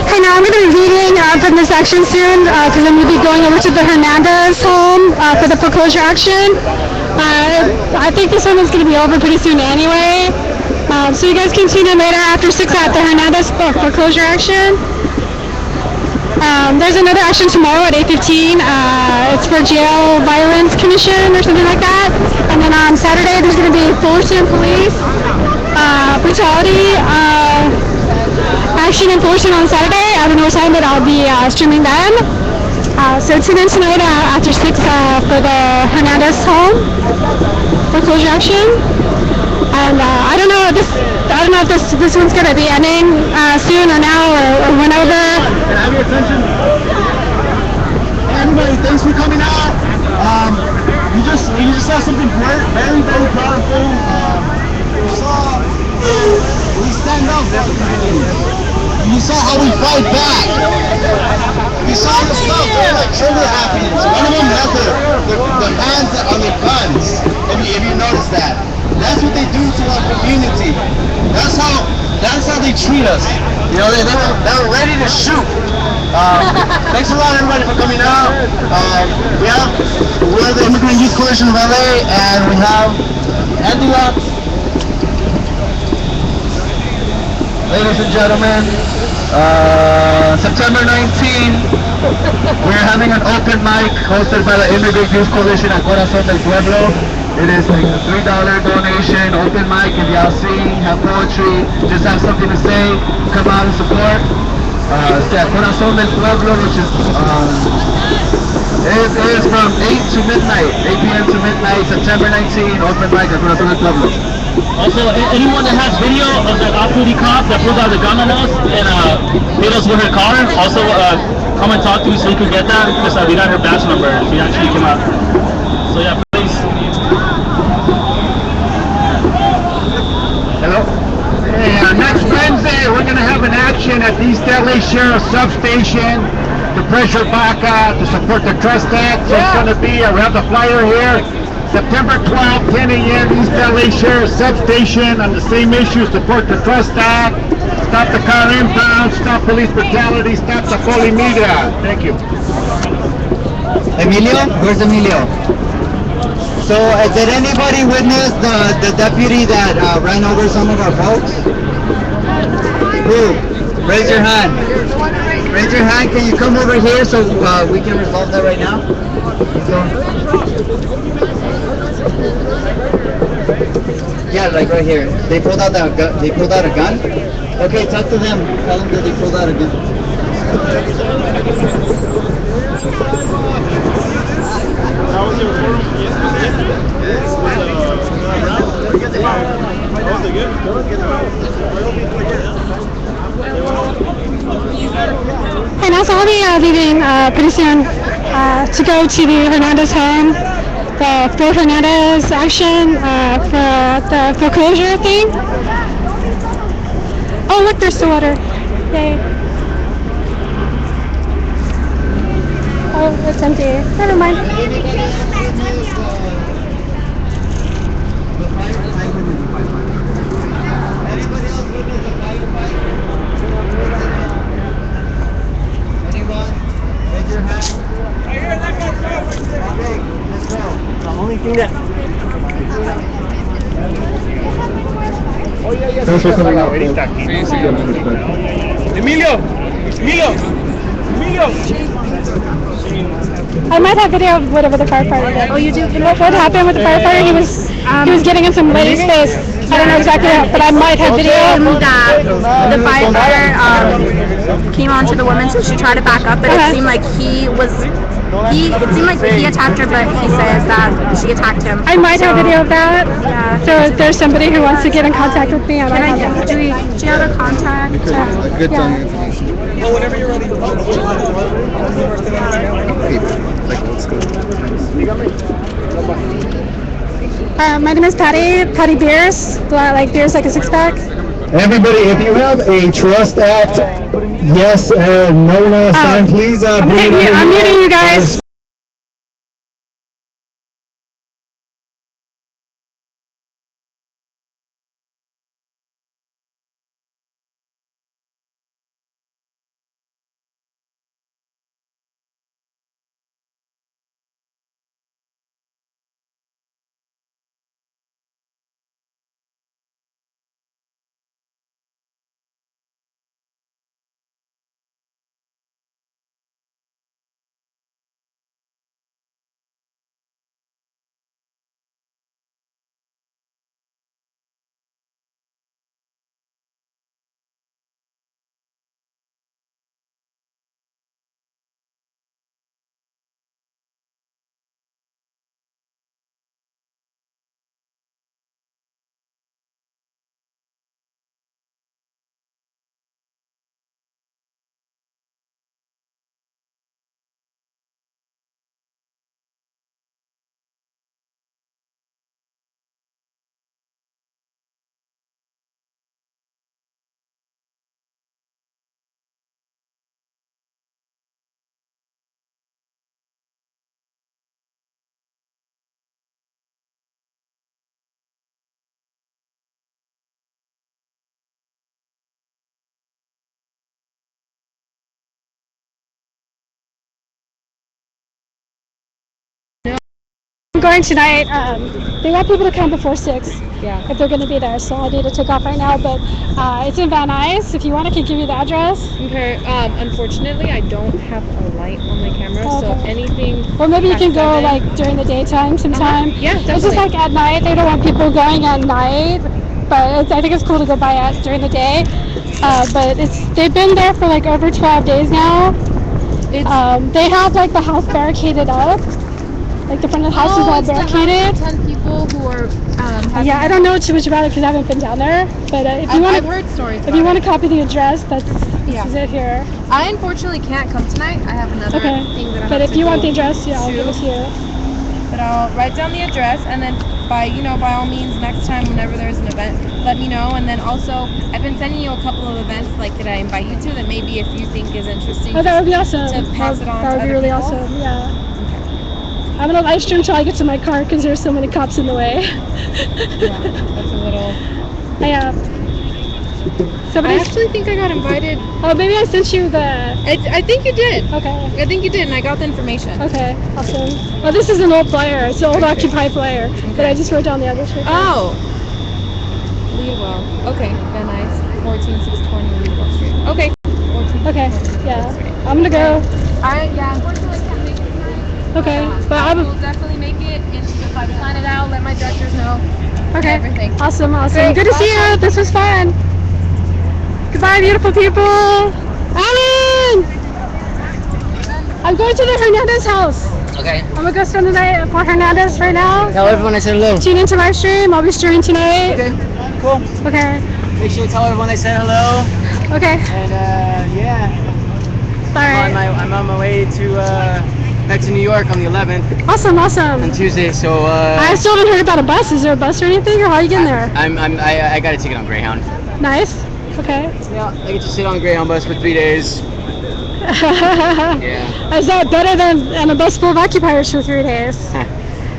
Hey, now I'm going to be reading from this section soon because I'm going to be going over to the Hernandez home for the foreclosure action. I think this one is going to be over pretty soon anyway. So you guys can tune in later after 6 at the Hernandez foreclosure action. There's another action tomorrow at 8:15. It's for jail violence commission or something like that. And then on Saturday there's going to be Fullerton police brutality action in Fullerton on Saturday. I don't know what time, but I'll be streaming them. So tune in tonight after 6 for the Hernandez home foreclosure action. And I don't know if this one's gonna be ending soon or now or whenever. Can I have your attention? Hey everybody, thanks for coming out. You just saw something very, very, very powerful. You saw we stand up for the community. You saw how we fight back. You saw the stuff where like trigger happens. One of them has the hands on the guns. If you notice that. That's what they do to our community. That's how they treat us. You know, they were ready to shoot. Thanks a lot everybody for coming out. We're the Immigrant Youth Coalition of LA, and we have Andrea. Ladies and gentlemen, September 19, we're having an open mic hosted by the Immigrant Youth Coalition at Corazon del Pueblo. It is like a $3 donation, open mic. If y'all sing, have poetry, just have something to say, come out and support. It's at Corazon del Pueblo, which is it is from 8 to midnight, 8 p.m. to midnight, September 19, open mic at Corazon del Pueblo. Also, anyone that has video of that off-duty cop that pulled out the gun on us and hit us with her car, also come and talk to me so you can get that, because we got her badge number. She actually came out. So yeah, please. Hello? Hey, next Wednesday we're going to have an action at the East LA Sheriff Substation to pressure Baca to support the Trust Act. So it's going to be, we have the flyer here, September 12th, 10 a.m. East LA Sheriff Substation on the same issue, support the Trust Act, stop the car impound, stop police brutality, stop the Polimigra. Thank you. Emilio? Where's Emilio? So, did anybody witness the deputy that ran over some of our folks? Who? Raise your hand. Raise your hand. Can you come over here so we can resolve that right now? Yeah, like right here. They pulled out a gun. Okay, talk to them. Tell them that they pulled out a gun. How was your forum And also all the leaving pretty soon to go to the Hernandez home, the Phil Hernandez action for the foreclosure thing. Oh, look, there's the water. Yay. Oh, it's empty. Never mind. The only thing that. Thanks for coming out. Emilio! I might have video of whatever the firefighter did. Oh, you do? What happened with the firefighter? He was getting in some lady's face. I don't know exactly how, but I might have video. That the firefighter came onto the woman, so she tried to back up, but it seemed like he attacked her, but he says that she attacked him. I might have video of that. Yeah. So if there's somebody who wants to get in contact with me, I might have that. Do you have a contact? Good Yeah. Oh, whenever you're ready. My name is Patty Beers. Like beers like a six-pack. Everybody, if you have a trust act, yes and no sign, please I'm bring it over I'm here. muting you guys. I'm going tonight. They want people to come before 6 if they're going to be there, so I need to take off right now, but it's in Van Nuys. If you want, I can give you the address. Okay, unfortunately, I don't have a light on my camera, so Okay. anything. Or maybe you past can go 7. like during the daytime sometime. Yeah, It's just definitely. like at night. They don't want people going at night, but I think it's cool to go by during the day. But they've been there for like over 12 days now. They have like the house barricaded up. Like the front of the house is all barricaded. 10 people who are. Yeah, I don't know too much about it because I haven't been down there. But if you want I've to, heard stories. if you want to copy the address, this is it here. I unfortunately can't come tonight. I have another Okay. thing that I But have if to you want go the address, yeah, I'll to. give it to you. But I'll write down the address, and then by all means, next time whenever there's an event, let me know. And then also, I've been sending you a couple of events like that I invite you to that maybe if you think is interesting. Oh, that would be awesome. To pass it on That to would be other really people? awesome. Yeah. I'm gonna live stream till I get to my car because there's so many cops in the way. Yeah, that's a little. I I somebody. actually think I got invited. Oh, maybe I sent you the. I think you did. Okay. I think you did, and I got the information. Okay. Awesome. Oh, this is an old flyer. It's an old Occupy flyer, but I just wrote down the address. Right there. Oh. Leadwell. Okay, Van Nuys, 14620 Leadwell Street. Okay. 14. Okay. Yeah. I'm gonna go. Unfortunately, I can't make it tonight. Okay. But I I'm. will definitely make it, and if I plan it out, let my directors know. Okay. Everything. Awesome. Great. Good to see you. This was fun. Goodbye, beautiful people. Alan! I'm going to the Hernandez house. Okay. I'm gonna go spend the night at Fort Hernandez right now. Tell everyone I said hello. Tune into live stream. I'll be streaming tonight. Okay. Cool. Okay. Make sure you tell everyone I said hello. Okay. And yeah. Alright. I'm on my way to back to New York on the 11th Awesome, on awesome. Tuesday. So I still haven't heard about a bus. Is there a bus or anything, or how are you getting there? I got a ticket on Greyhound. Nice. Okay. Yeah, I get to sit on the Greyhound bus for 3 days. Yeah. Is that better than a bus full of occupiers for 3 days?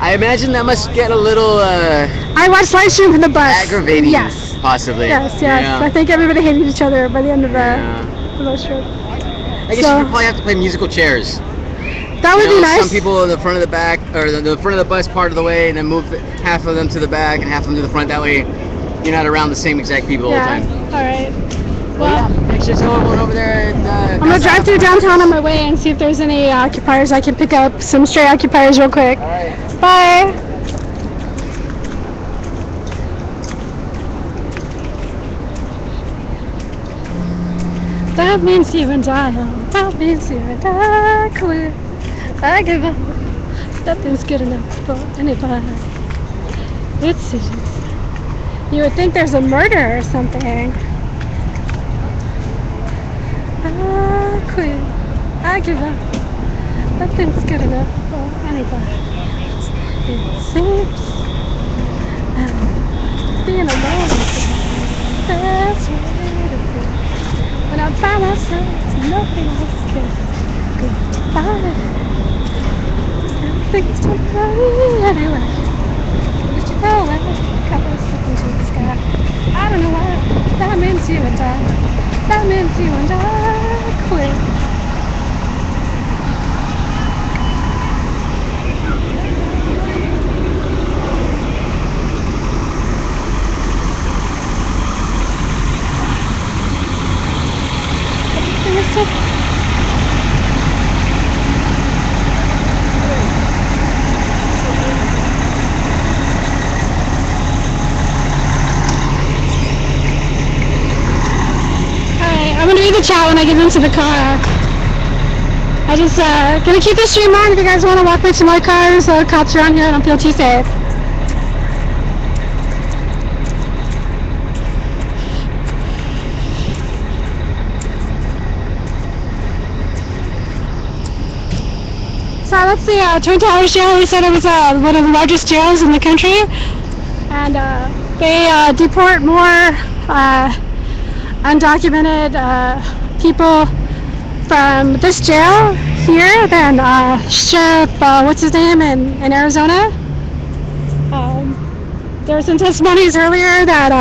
I imagine that must get a little I watched live stream from the bus. aggravating. Yes. Possibly. Yes. Yeah. I think everybody hated each other by the end of the bus trip. I guess you could probably have to play musical chairs. That would be nice. Some people in the front of the back, or the front of the bus part of the way, and then move half of them to the back and half of them to the front. That way, you're not around the same exact people all the time. All right. Well, next just going over there. And, I'm gonna drive through downtown on my way and see if there's any occupiers. I can pick up some stray occupiers real quick. All right. Bye. That means you and I. That means you and I quit. I give up. Nothing's good enough for anybody. It's you would think there's a murder or something. I quit. I give up. Nothing's good enough for anybody. It seems being alone is the best way to be. When I'm by myself, nothing else can goodbye. Everything's temporary anyway. But you know what? Colors up into the sky. I don't know why. That means you and I. That means you and I quit. I'm gonna read the chat when I get into the car. I just gonna keep the stream on. If you guys want to walk by some more cars, cops around here, I don't feel too safe. So that's the Twin Towers jail. We said it was one of the largest jails in the country, and they deport more undocumented people from this jail here than Sheriff, what's his name, in Arizona. There were some testimonies earlier that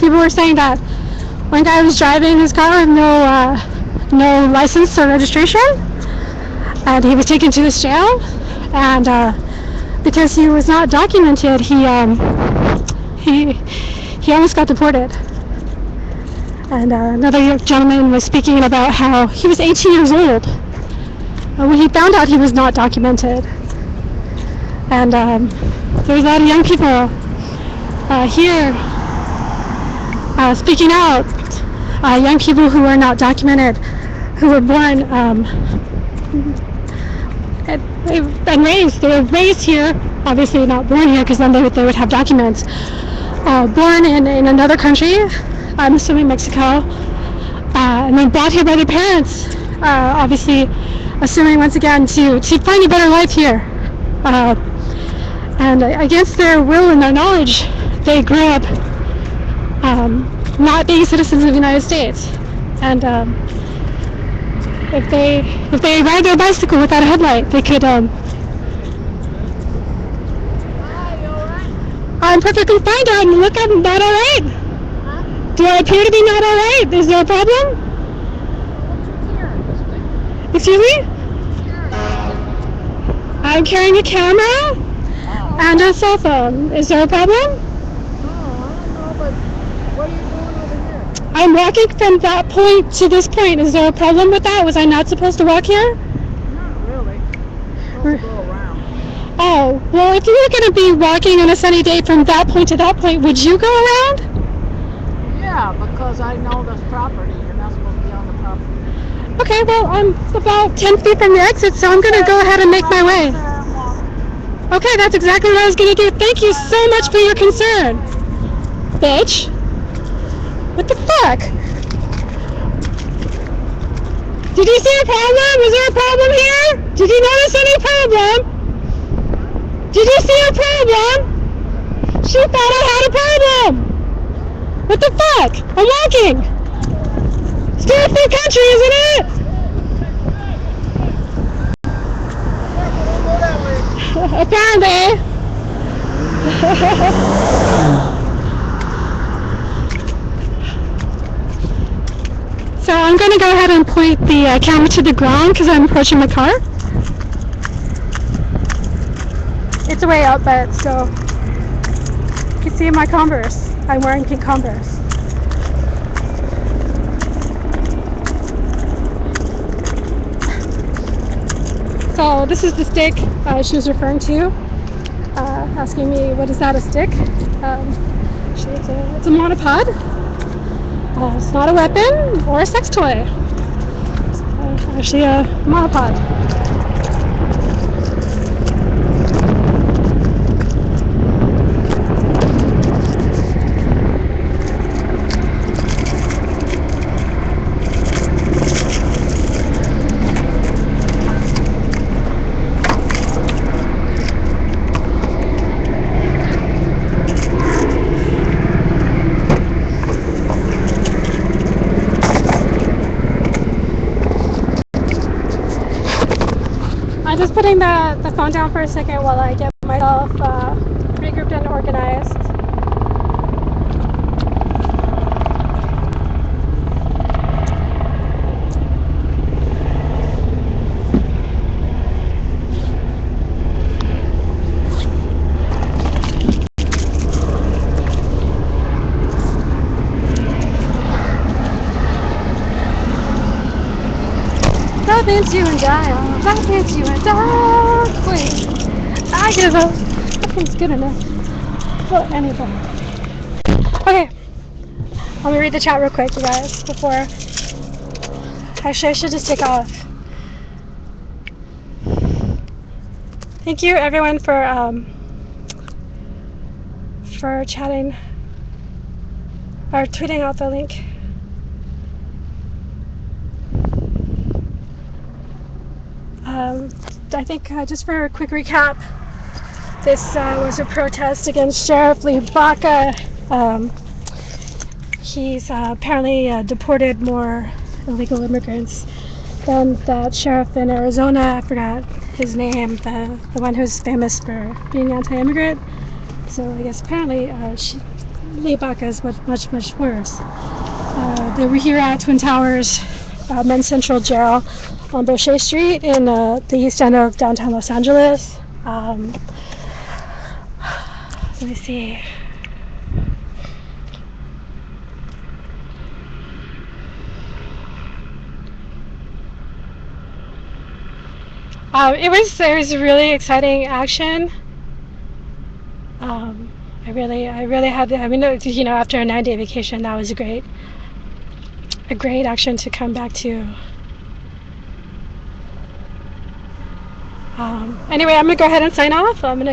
people were saying that one guy was driving his car with no license or registration, and he was taken to this jail, and because he was not documented, he almost got deported. And another gentleman was speaking about how he was 18 years old when he found out he was not documented. And there's a lot of young people here speaking out. Young people who are not documented, who were born and raised. They were raised here, obviously not born here, because then they would have documents. Born in another country, I'm assuming Mexico, and then brought here by their parents, obviously assuming once again to find a better life here. And against their will and their knowledge, they grew up not being citizens of the United States. And if they ride their bicycle without a headlight, they could. I'm perfectly fine, Dad. Look, I'm not all right. Do I appear to be not all right? Is there a problem? Excuse me? I'm carrying a camera and a cell phone. Is there a problem? No, I don't know, but what are you doing over here? I'm walking from that point to this point. Is there a problem with that? Was I not supposed to walk here? Not really. You're supposed to go around. Oh, well, if you were going to be walking on a sunny day from that point to that point, would you go around? Yeah, because I know this property. You're not supposed to be on the property. Okay, well, I'm about 10 feet from the exit, so I'm going to go ahead and make my way. Okay, that's exactly what I was going to do. Thank you so much for your concern. Bitch. What the fuck? Did you see a problem? Was there a problem here? Did you notice any problem? Did you see a problem? She thought I had a problem. What the fuck? I'm walking. Still a free country, isn't it? Apparently. So I'm going to go ahead and point the camera to the ground because I'm approaching my car. It's way up, but still. You can see my Converse. I'm wearing pink Converse. So this is the stick she was referring to, asking me what is that, a stick? Actually, it's a monopod. It's not a weapon or a sex toy. It's actually a monopod. I'm just putting the phone down for a second while I get myself regrouped and organized. That means you and I. That means you and I. Wait, I give up. Nothing's good enough for anybody. Okay, let me read the chat real quick, you guys, before. Actually, I should just take off. Thank you, everyone, for chatting or tweeting out the link. I think just for a quick recap, this was a protest against Sheriff Lee Baca. He's apparently deported more illegal immigrants than that sheriff in Arizona. I forgot his name, the one who's famous for being anti-immigrant. So I guess apparently Lee Baca is much worse. They were here at Twin Towers Men's Central Jail on Boucher Street in the east end of downtown Los Angeles. Let me see. It was a really exciting action. I really had. I mean, you know, after a 9-day vacation, that was a great action to come back to. Anyway, I'm gonna go ahead and sign off. I'm gonna